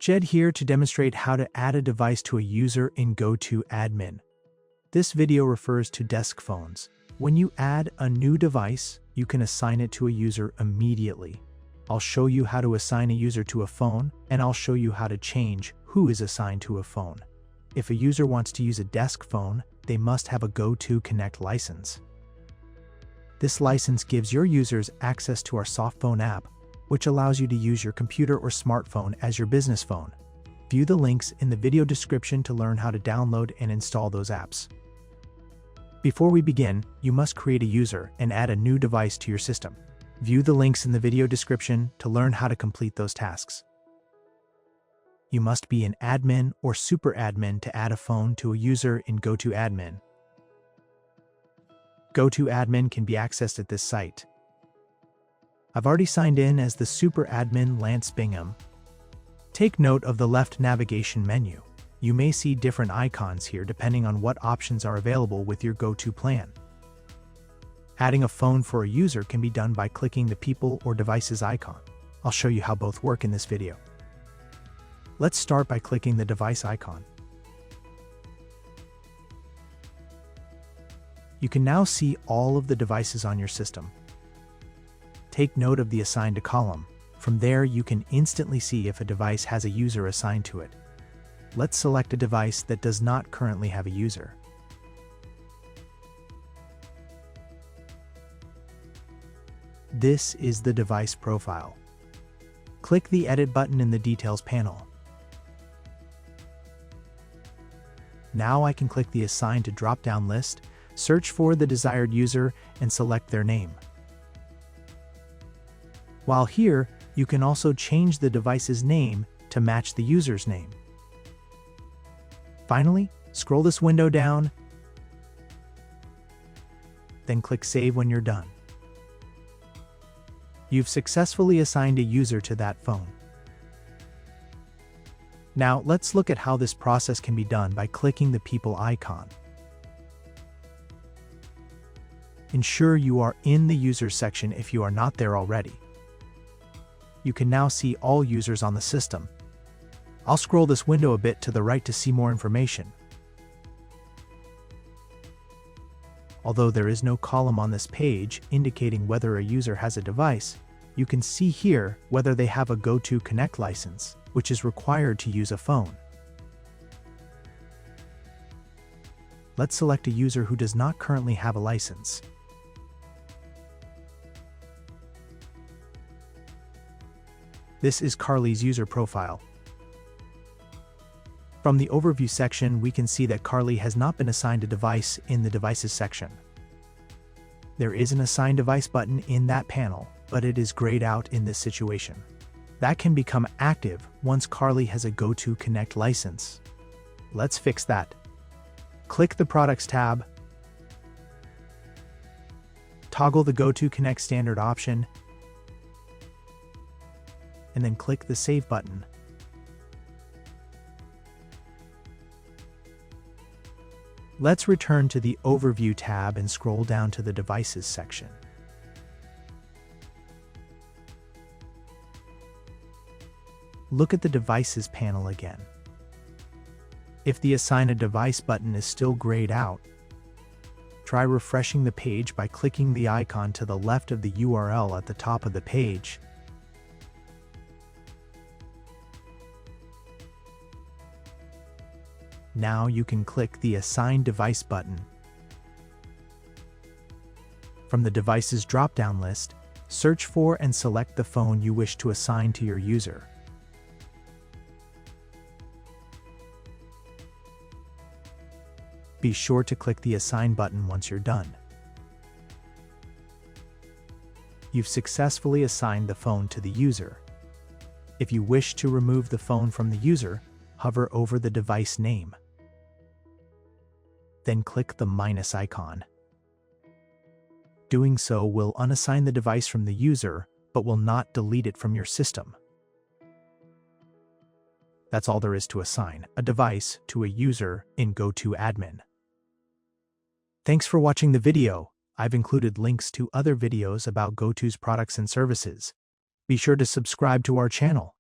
Jed here to demonstrate how to add a device to a user in GoTo Admin. This video refers to desk phones. When you add a new device, you can assign it to a user immediately. I'll show you how to assign a user to a phone, and I'll show you how to change who is assigned to a phone. If a user wants to use a desk phone, they must have a GoTo Connect license. This license gives your users access to our softphone app, which allows you to use your computer or smartphone as your business phone. View the links in the video description to learn how to download and install those apps. Before we begin, you must create a user and add a new device to your system. View the links in the video description to learn how to complete those tasks. You must be an admin or super admin to add a phone to a user in GoTo Admin. GoTo Admin can be accessed at this site. I've already signed in as the super admin Lance Bingham. Take note of the left navigation menu. You may see different icons here depending on what options are available with your GoTo plan. Adding a phone for a user can be done by clicking the people or devices icon. I'll show you how both work in this video. Let's start by clicking the device icon. You can now see all of the devices on your system. Take note of the assigned column. From there, you can instantly see if a device has a user assigned to it. Let's select a device that does not currently have a user. This is the device profile. Click the Edit button in the Details panel. Now I can click the Assign to drop-down list, search for the desired user, and select their name. While here, you can also change the device's name to match the user's name. Finally, scroll this window down, then click Save when you're done. You've successfully assigned a user to that phone. Now, let's look at how this process can be done by clicking the People icon. Ensure you are in the Users section if you are not there already. You can now see all users on the system. I'll scroll this window a bit to the right to see more information. Although there is no column on this page indicating whether a user has a device, you can see here whether they have a GoTo Connect license, which is required to use a phone. Let's select a user who does not currently have a license. This is Carly's user profile. From the Overview section, we can see that Carly has not been assigned a device in the Devices section. There is an Assign Device button in that panel, but it is grayed out in this situation. That can become active once Carly has a GoTo Connect license. Let's fix that. Click the Products tab, toggle the GoTo Connect Standard option, and then click the Save button. Let's return to the Overview tab and scroll down to the Devices section. Look at the Devices panel again. If the Assign a Device button is still grayed out, try refreshing the page by clicking the icon to the left of the URL at the top of the page. Now you can click the Assign Device button. From the Devices drop-down list, search for and select the phone you wish to assign to your user. Be sure to click the Assign button once you're done. You've successfully assigned the phone to the user. If you wish to remove the phone from the user, hover over the device name. Then click the minus icon. Doing so will unassign the device from the user, but will not delete it from your system. That's all there is to assign a device to a user in GoTo Admin. Thanks for watching the video. I've included links to other videos about GoTo's products and services. Be sure to subscribe to our channel.